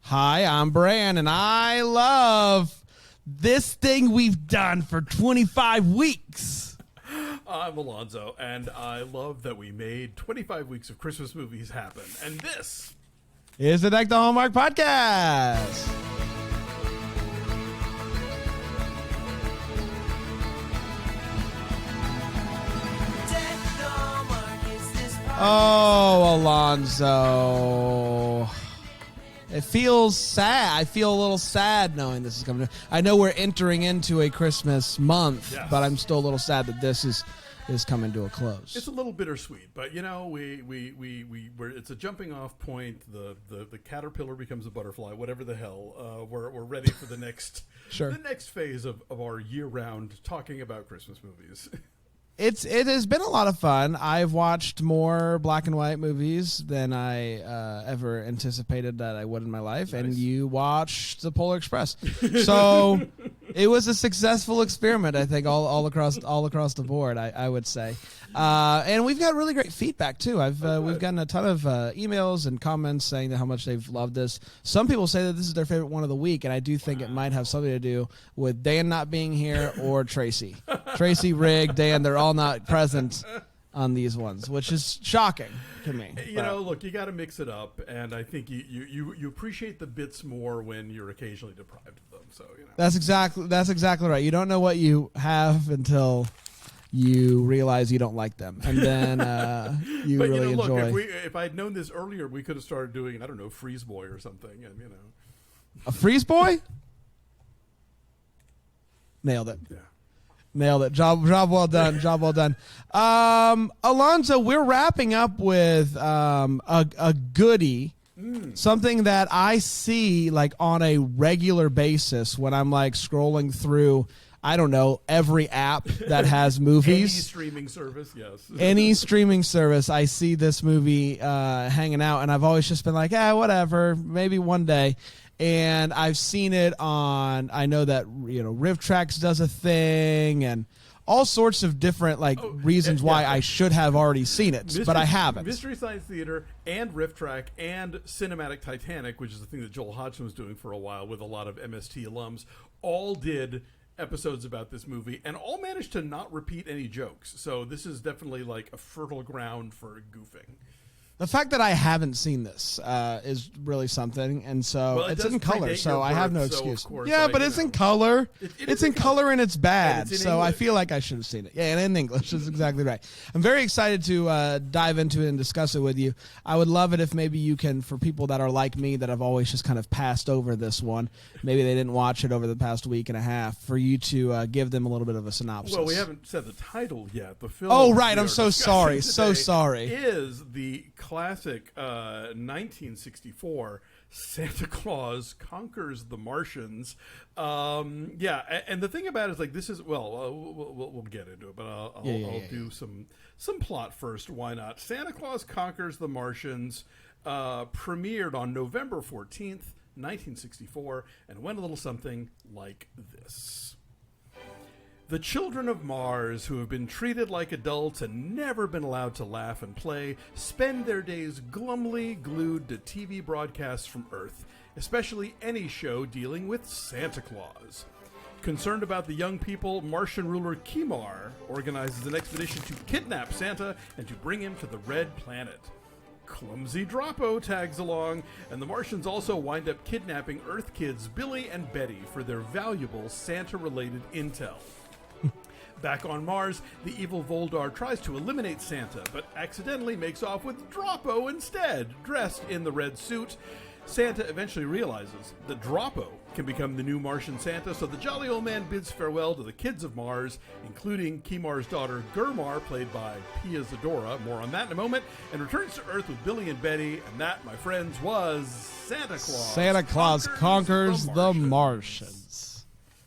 Hi, I'm Bran, and I love this thing we've done for 25 weeks. I'm Alonzo, and I love that we made 25 weeks of Christmas movies happen. And this is the Deck the Hallmark podcast. Oh, Alonzo. It feels sad. I feel a little sad knowing this is coming. I know we're entering into a Christmas month, yes, but I'm still a little sad that this is coming to a close. It's a little bittersweet, but you know, we're it's a jumping off point. The caterpillar becomes a butterfly, whatever the hell. We're ready for the next the next phase of our year round talking about Christmas movies. It has been a lot of fun. I've watched more black and white movies than I ever anticipated that I would in my life. Nice. And you watched The Polar Express, so it was a successful experiment. I think all across the board. I would say, and we've got really great feedback too. We've gotten a ton of emails and comments saying how much they've loved this. Some people say that this is their favorite one of the week, and I do think it might have something to do with Dan not being here or Tracy, Rigg, Dan. They're all not present on these ones, which is shocking to me. You know, look, you got to mix it up, and I think you appreciate the bits more when you're occasionally deprived of them. So you know, that's exactly right. You don't know what you have until you realize you don't like them, and then you but, really look, enjoy. If I'd known this earlier, we could have started doing, I don't know, Freeze Boy or something, and you know, a Freeze Boy. Nailed it. Yeah. Nailed it. Job well done. Job well done. Alonzo, we're wrapping up with a goodie, something that I see like on a regular basis when I'm like scrolling through, I don't know, every app that has movies. Any streaming service, yes. Any streaming service, I see this movie hanging out, and I've always just been like, whatever, maybe one day. And I've seen it on, I know that, RivTrax does a thing and all sorts of different reasons why I should have already seen it, but I haven't. Mystery Science Theater and RivTrax and Cinematic Titanic, which is the thing that Joel Hodgson was doing for a while with a lot of MST alums, all did episodes about this movie and all managed to not repeat any jokes. So this is definitely like a fertile ground for goofing. The fact that I haven't seen this is really something, and so it's in color, so I have no excuse. Yeah, but it's in color. It's in color and it's bad, so I feel like I should have seen it. Yeah, and in English, that's exactly right. I'm very excited to dive into it and discuss it with you. I would love it if maybe you can, for people that are like me, that have always just kind of passed over this one, maybe they didn't watch it over the past week and a half, for you to give them a little bit of a synopsis. Well, we haven't said the title yet. The film. Oh, right. I'm so sorry. So sorry. Is the classic 1964 Santa Claus Conquers the Martians. And the thing about it is, like, this is, we'll get into it, but I'll do some plot first. Why not? Santa Claus Conquers the Martians premiered on November 14th, 1964, and went a little something like this. The children of Mars, who have been treated like adults and never been allowed to laugh and play, spend their days glumly glued to TV broadcasts from Earth, especially any show dealing with Santa Claus. Concerned about the young people, Martian ruler Kimar organizes an expedition to kidnap Santa and to bring him to the Red Planet. Clumsy Droppo tags along, and the Martians also wind up kidnapping Earth kids Billy and Betty for their valuable Santa-related intel. Back on Mars, the evil Voldar tries to eliminate Santa, but accidentally makes off with Droppo instead, dressed in the red suit. Santa eventually realizes that Droppo can become the new Martian Santa, so the jolly old man bids farewell to the kids of Mars, including Kimar's daughter Gurmar, played by Pia Zadora, more on that in a moment, and returns to Earth with Billy and Betty, and that, my friends, was Santa Claus. Santa Claus conquers the Martians.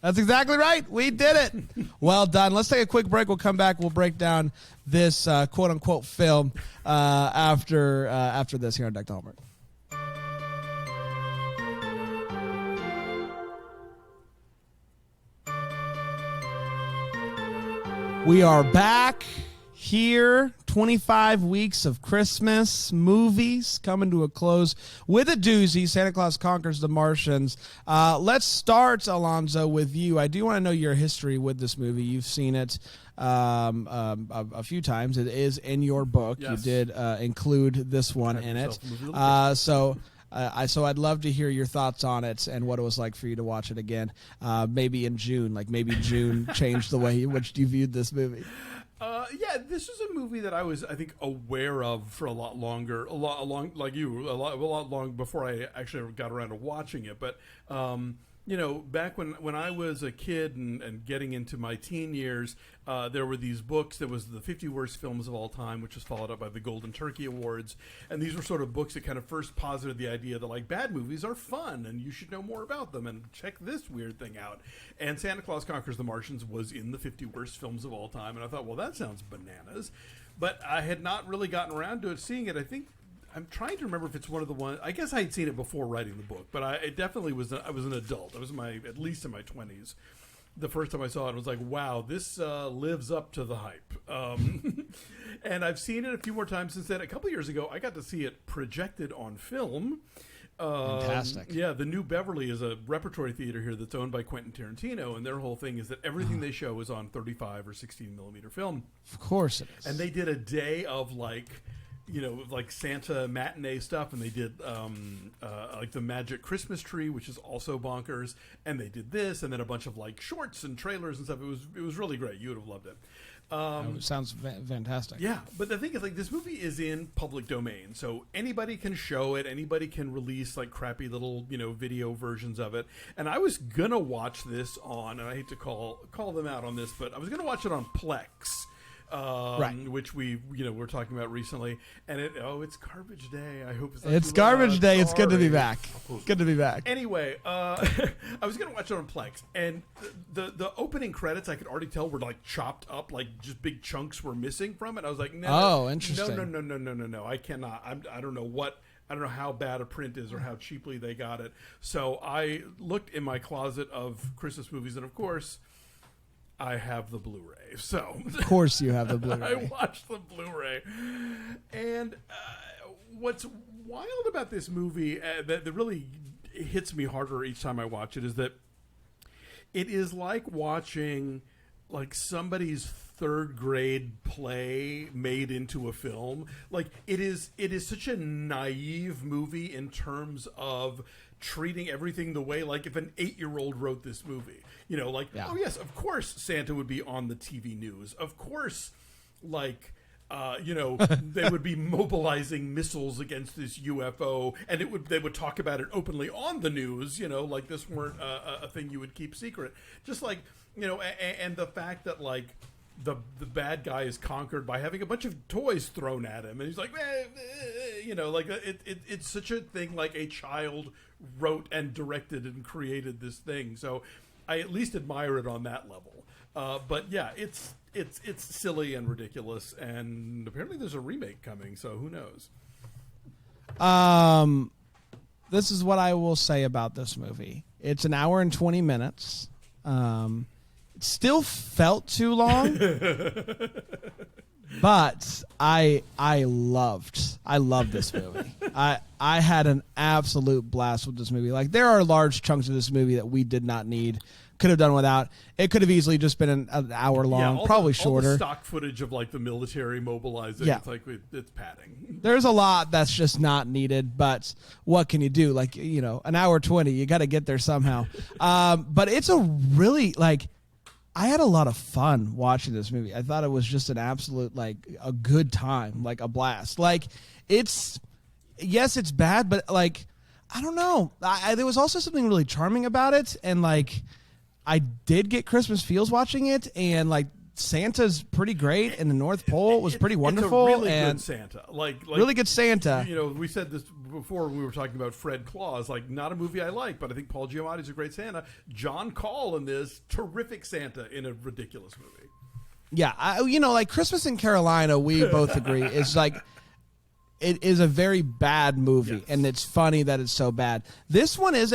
That's exactly right. We did it. Well done. Let's take a quick break. We'll come back. We'll break down this quote-unquote film after this here on Deck the Hallmark. We are back here 25 weeks of Christmas movies coming to a close with a doozy. Santa Claus Conquers the Martians. Let's start, Alonzo, with you. I do want to know your history with this movie. You've seen it a few times. It is in your book. Yes. You did include this one in it. So I'd love to hear your thoughts on it and what it was like for you to watch it again. Maybe in June, maybe June changed the way in which you viewed this movie. Yeah, this is a movie that I was, I think, aware of for a lot longer, a lot long before I actually got around to watching it. But back when I was a kid and getting into my teen years, there were these books. There was the 50 Worst Films of All Time, which was followed up by the Golden Turkey Awards. And these were sort of books that kind of first posited the idea that, bad movies are fun and you should know more about them and check this weird thing out. And Santa Claus Conquers the Martians was in the 50 Worst Films of All Time. And I thought, well, that sounds bananas. But I had not really gotten around to seeing it. I think I'm trying to remember if it's one of the ones. I guess I had seen it before writing the book, but it definitely was. I was an adult. I was at least in my 20s. The first time I saw it, I was like, "Wow, this lives up to the hype." And I've seen it a few more times since then. A couple years ago, I got to see it projected on film. Fantastic. Yeah, the New Beverly is a repertory theater here that's owned by Quentin Tarantino, and their whole thing is that everything they show is on 35 or 16 millimeter film. Of course it is. And they did a day of Santa matinee stuff, and they did the Magic Christmas Tree, which is also bonkers, and they did this, and then a bunch of shorts and trailers and stuff. It was really great. You would have loved it. Sounds fantastic. Yeah, but the thing is, this movie is in public domain, so anybody can show it. Anybody can release crappy little video versions of it. And I was gonna watch this on, and I hate to call them out on this, but I was gonna watch it on Plex. Right. Which we were talking about recently, and it's garbage day. I hope it's garbage day. Sorry. It's good to be back. Good to be back. Anyway, I was gonna watch it on Plex, and the opening credits I could already tell were chopped up, just big chunks were missing from it. I was like, no, interesting. No, I cannot. I don't know how bad a print is or how cheaply they got it. So I looked in my closet of Christmas movies, and of course, I have the Blu-ray, so of course you have the Blu-ray. I watched the Blu-ray, and what's wild about this movie that really hits me harder each time I watch it is that it is like watching somebody's third grade play made into a film. It is such a naive movie in terms of treating everything the way if an 8-year-old wrote this movie. Oh yes, of course Santa would be on the TV news. Of course, they would be mobilizing missiles against this UFO, and they would talk about it openly on the news. This weren't a thing you would keep secret. Just and the fact that the bad guy is conquered by having a bunch of toys thrown at him, and he's it's such a thing. A child wrote and directed and created this thing, so I at least admire it on that level. But yeah, it's silly and ridiculous, and apparently there's a remake coming, so who knows? This is what I will say about this movie. It's an hour and 20 minutes. It still felt too long, but I loved this movie. I had an absolute blast with this movie. There are large chunks of this movie that we did not need. Could have done without. It could have easily just been an hour long, probably shorter. All the stock footage of the military mobilizing, it's it's padding. There's a lot that's just not needed, but what can you do? An hour 20, you got to get there somehow. But it's a really I had a lot of fun watching this movie. I thought it was just an absolute a good time, a blast. It's bad, but I don't know. There was also something really charming about it, and I did get Christmas feels watching it, and Santa's pretty great, and the North Pole was pretty wonderful. It's a really and good Santa. Really good Santa. We said this before when we were talking about Fred Claus. Not a movie I like, but I think Paul Giamatti's a great Santa. John Call in this, terrific Santa in a ridiculous movie. Yeah, Christmas in Carolina, we both agree, is it is a very bad movie, and it's funny that it's so bad. This one is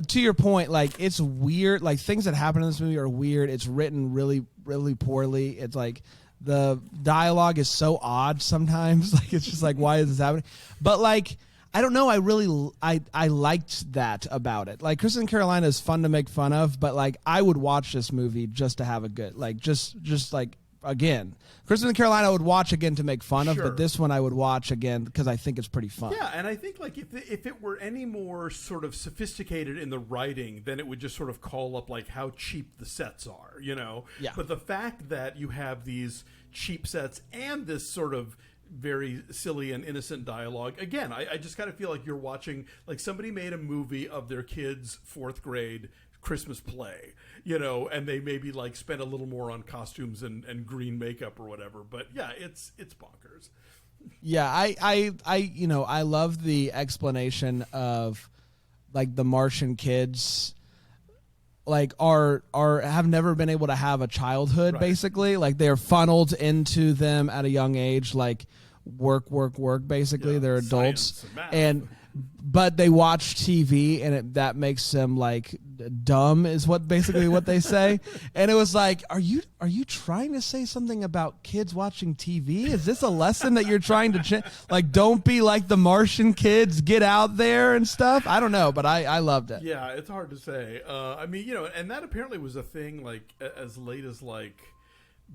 to your point, it's weird. Things that happen in this movie are weird. It's written really, really poorly. It's the dialogue is so odd sometimes. Like it's just like, why is this happening? But like, I don't know. I liked that about it. Like Kristen Carolina is fun to make fun of, but like I would watch this movie just to have a good, like just like again. Kristen Carolina I would watch again to make fun of, but this one I would watch again because I think it's pretty fun. Yeah, and I think like if it were any more sort of sophisticated in the writing, then it would just sort of call up like how cheap the sets are, you know? Yeah. But the fact that you have these cheap sets and this sort of very silly and innocent dialogue, again, I just kind of feel like you're watching, like somebody made a movie of their kid's 4th grade Christmas play, you know, and they maybe like spent a little more on costumes and green makeup or whatever. But yeah, it's bonkers. Yeah, I love the explanation of like the Martian kids like are have never been able to have a childhood, right. Basically. Like they're funneled into them at a young age, like work basically. Yeah, they're adults but they watch TV and that makes them like dumb is what basically what they say. And it was like, are you trying to say something about kids watching TV? Is this a lesson that you're trying to like don't be like the Martian kids, get out there and stuff? I don't know, but I loved it. Yeah, it's hard to say. I mean, you know, and that apparently was a thing like as late as like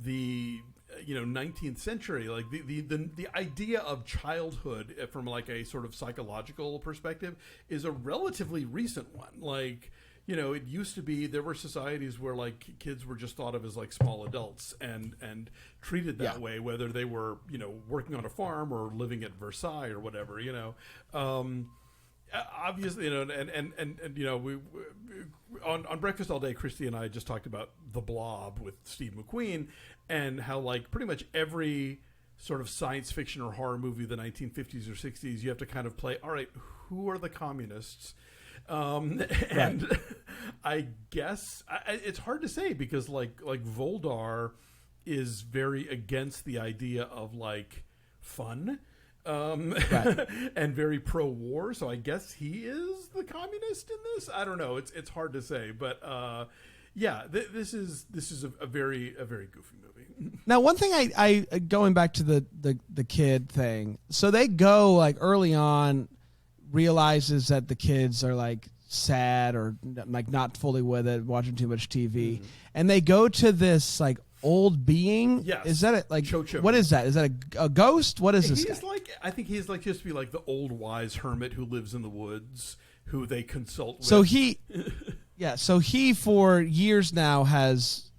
the 19th century. Like the idea of childhood from like a sort of psychological perspective is a relatively recent one. Like, you know, it used to be there were societies where like kids were just thought of as like small adults and treated that way, whether they were, you know, working on a farm or living at Versailles or whatever, you know. Obviously, you know, and you know, we on Breakfast All Day, Christy and I just talked about The Blob with Steve McQueen and how like pretty much every sort of science fiction or horror movie of the 1950s or 60s, you have to kind of play, all right, who are the communists? And right. I guess it's hard to say because like Voldar is very against the idea of like fun. Right. And very pro-war, so I guess he is the communist in this. I don't know. It's hard to say, but yeah, this is a very goofy movie. Now, one thing I going back to the kid thing. So they go like early on, realizes that the kids are like sad or like not fully with it, watching too much TV, and they go to this like old being. Yes. Is that it? Like, Cho-Cho. What is that? Is that a ghost? What is this He's guy? like, I think he's like just to be like the old wise hermit who lives in the woods, who they consult with. So he, so he for years now has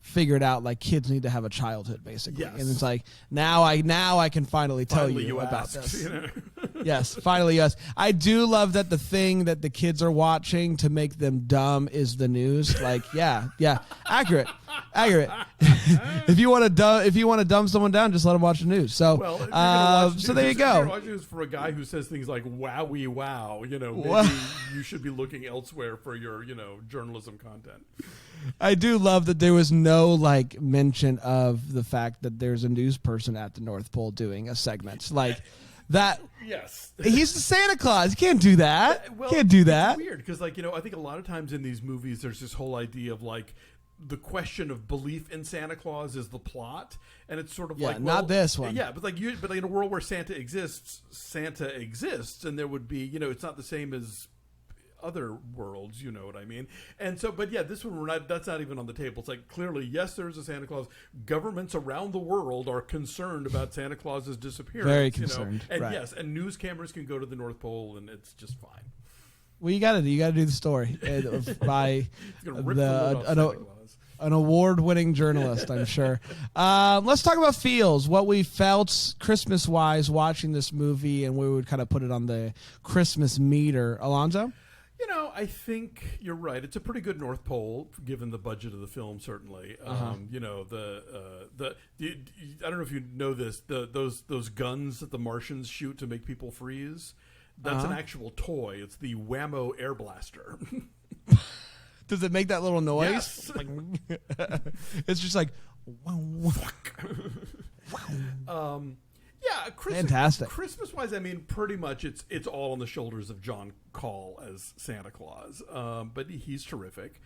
figured out like kids need to have a childhood basically. Yes. And it's like now I can finally tell you about this. You know? Yes, finally yes. I do love that the thing that the kids are watching to make them dumb is the news. Like yeah, accurate. If you want to dumb someone down, just let them watch the news. So so there you go. Watch news for a guy who says things like "wowie wow," you know, maybe you should be looking elsewhere for your, you know, journalism content. I do love that there was no like mention of the fact that there's a news person at the North Pole doing a segment like that. Yes, he's the Santa Claus. You can't do that. Can't do that. It's weird because, like, you know, I think a lot of times in these movies, there's this whole idea of like the question of belief in Santa Claus is the plot, and it's sort of like, well, not this one. Yeah, but like in a world where Santa exists, and there would be, you know, it's not the same as other worlds, you know what I mean? And so, but yeah, this one that's not even on the table. It's like clearly, yes, there's a Santa Claus. Governments around the world are concerned about Santa Claus's disappearance. Very concerned, you know? And right. yes, and news cameras can go to the North Pole, and it's just fine. Well, you got to do the story by an award-winning journalist, I'm sure. Let's talk about feels, what we felt Christmas-wise watching this movie, and we would kind of put it on the Christmas meter. Alonzo? You know, I think you're right. It's a pretty good North Pole, given the budget of the film. Certainly, you know I don't know if you know this. Those guns that the Martians shoot to make people freeze. That's an actual toy. It's the Whammo Air Blaster. Does it make that little noise? Yes. Like, it's just like. Yeah, fantastic. Christmas-wise, I mean, pretty much it's all on the shoulders of John Call as Santa Claus, but he's terrific.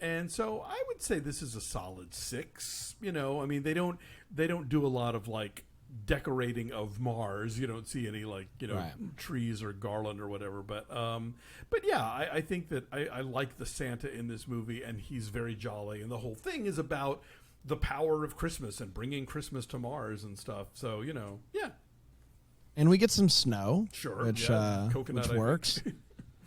And so I would say this is a solid 6. You know, I mean, they don't do a lot of like decorating of Mars. You don't see any like, you know, right. trees or garland or whatever. But yeah, I think that I like the Santa in this movie, and he's very jolly, and the whole thing is about the power of Christmas and bringing Christmas to Mars and stuff. So, you know, yeah. And we get some snow, sure, which coconut, which works.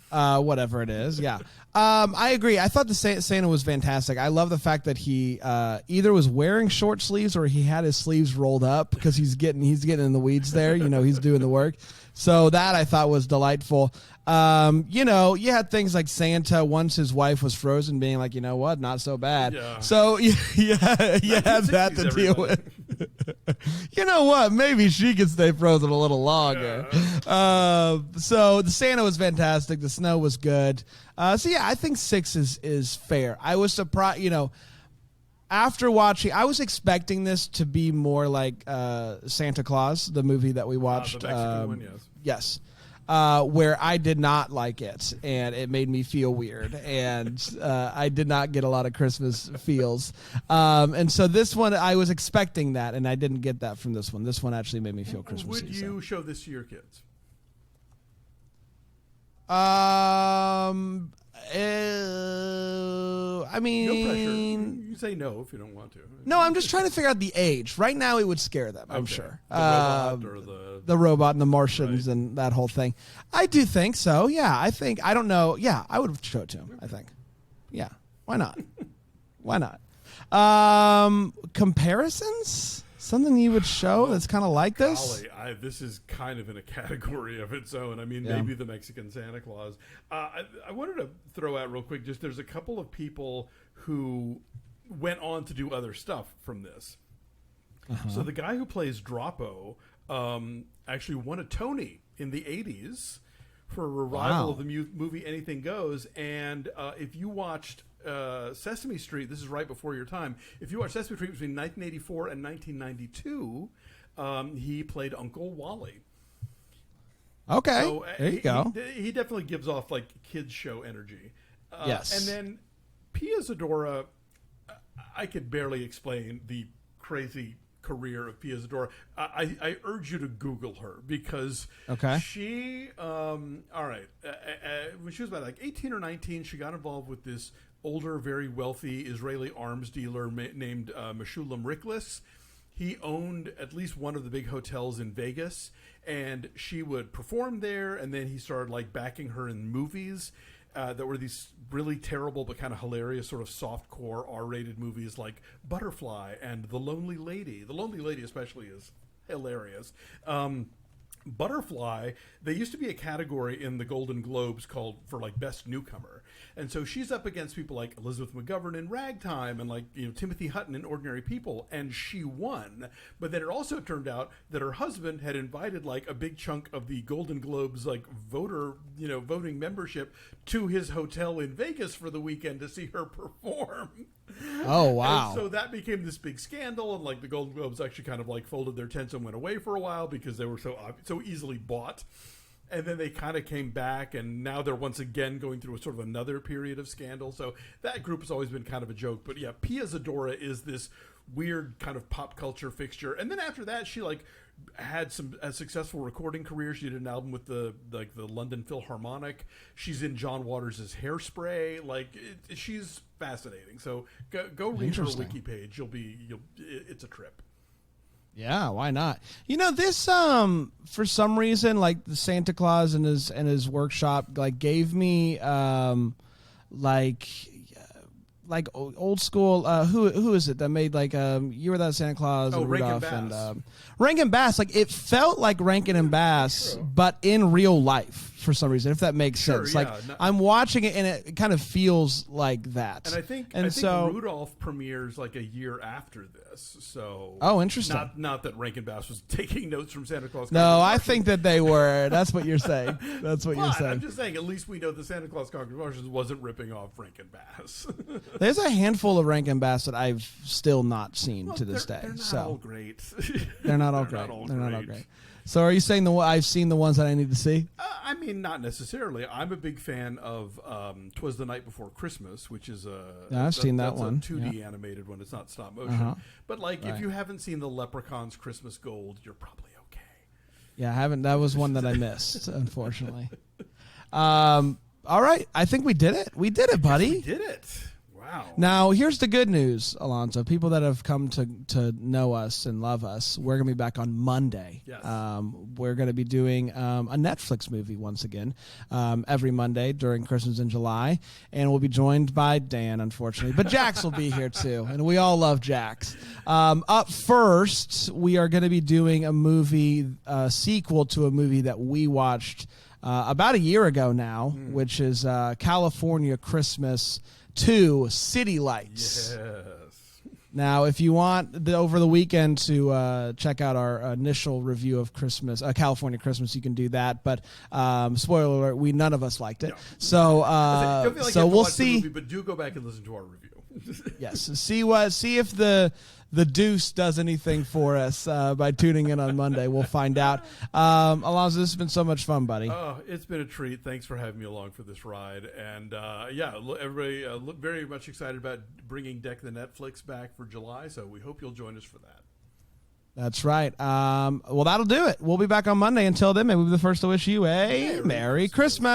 Whatever it is, yeah. I agree. I thought the Santa was fantastic. I love the fact that he either was wearing short sleeves or he had his sleeves rolled up because he's getting in the weeds there. You know, he's doing the work. So that I thought was delightful. You know, you had things like Santa, once his wife was frozen, being like, you know what, not so bad. Yeah. So you had that to deal with. You know what, maybe she could stay frozen a little longer. Yeah. So the Santa was fantastic. The snow was good. So yeah, I think 6 is fair. I was surprised, you know, after watching, I was expecting this to be more like Santa Claus, the movie that we watched. The Mexican one, yes. Yes. Where I did not like it, and it made me feel weird, and I did not get a lot of Christmas feels. And so this one, I was expecting that, and I didn't get that from this one. This one actually made me feel Christmassy. Would you show this to your kids? I mean, no pressure. You say no if you don't want to. No, I'm just trying to figure out the age. Right now, it would scare them. I'm sure. The robot or the robot and the Martians and that whole thing. I do think so. Yeah, I don't know. Yeah, I would show it to him. I think. Yeah, why not? Why not? Comparisons. Something you would show that's kind of like this? Golly, this is kind of in a category of its own. I mean, maybe the Mexican Santa Claus. I wanted to throw out real quick, just there's a couple of people who went on to do other stuff from this. Uh-huh. So the guy who plays Droppo actually won a Tony in the 80s for a revival of the movie Anything Goes. And if you watched Sesame Street, this is right before your time. If you watch Sesame Street between 1984 and 1992, he played Uncle Wally. Okay, so, there you go. He definitely gives off like kids show energy. Yes, and then Pia Zadora, I could barely explain the crazy career of Pia Zadora. I urge you to Google her because she, when she was about like 18 or 19, she got involved with this older, very wealthy Israeli arms dealer named Meshulam Riklis. He owned at least one of the big hotels in Vegas, and she would perform there, and then he started like backing her in movies that were these really terrible but kind of hilarious sort of soft-core R-rated movies like Butterfly and The Lonely Lady. The Lonely Lady especially is hilarious. Butterfly, they used to be a category in the Golden Globes called for like Best Newcomer. And so she's up against people like Elizabeth McGovern in Ragtime and like, you know, Timothy Hutton in Ordinary People, and she won. But then it also turned out that her husband had invited like a big chunk of the Golden Globes like voting membership to his hotel in Vegas for the weekend to see her perform. Oh, wow. And so that became this big scandal, and like the Golden Globes actually kind of like folded their tents and went away for a while because they were so easily bought. And then they kind of came back, and now they're once again going through a sort of another period of scandal. So that group has always been kind of a joke. But yeah, Pia Zadora is this weird kind of pop culture fixture. And then after that, she like had a successful recording career. She did an album with the London Philharmonic. She's in John Waters' Hairspray. Like she's fascinating. So go read her wiki page. It's a trip. Yeah, why not? You know, this for some reason, like the Santa Claus and his workshop, like gave me like old school. Who is it that made like You Were That Santa Claus? Oh, and Rankin Rudolph Bass. And Rankin Bass. Like it felt like Rankin and Bass, but in real life for some reason. If that makes sense. Yeah. Like I'm watching it and it kind of feels like that. And I think Rudolph premieres like a year after this. So interesting. Not that Rankin Bass was taking notes from Santa Claus. No, I think that they were. That's what you're saying. That's what you're saying. I'm just saying. At least we know the Santa Claus Conquers Martians wasn't ripping off Rankin Bass. There's a handful of Rankin Bass that I've still not seen to this day. They're not all great. They're not all great. They're not all great. So are you saying I've seen the ones that I need to see? I mean, not necessarily. I'm a big fan of "'Twas the Night Before Christmas," which is I've seen that one. A 2D animated one. It's not stop motion. But if you haven't seen the Leprechaun's Christmas Gold, you're probably okay. Yeah, I haven't. That was one that I missed, unfortunately. All right, I think we did it. We did it, buddy. We did it. Wow. Now, here's the good news, Alonzo. People that have come to know us and love us, we're going to be back on Monday. Yes. We're going to be doing a Netflix movie once again every Monday during Christmas in July. And we'll be joined by Dan, unfortunately. But Jax will be here, too. And we all love Jax. Up first, we are going to be doing a movie, sequel to a movie that we watched about a year ago now, which is California Christmas 2 City Lights. Yes. Now, if you want over the weekend to check out our initial review of California Christmas, you can do that. But spoiler alert, none of us liked it. No. So we'll see. Movie, but do go back and listen to our review. Yes, see if the Deuce does anything for us by tuning in on Monday. We'll find out. Alonzo, this has been so much fun, buddy. Oh, it's been a treat. Thanks for having me along for this ride. And everybody look very much excited about bringing Deck the Netflix back for July. So we hope you'll join us for that. That's right. Well, that'll do it. We'll be back on Monday. Until then, maybe we'll be the first to wish you a Merry Christmas.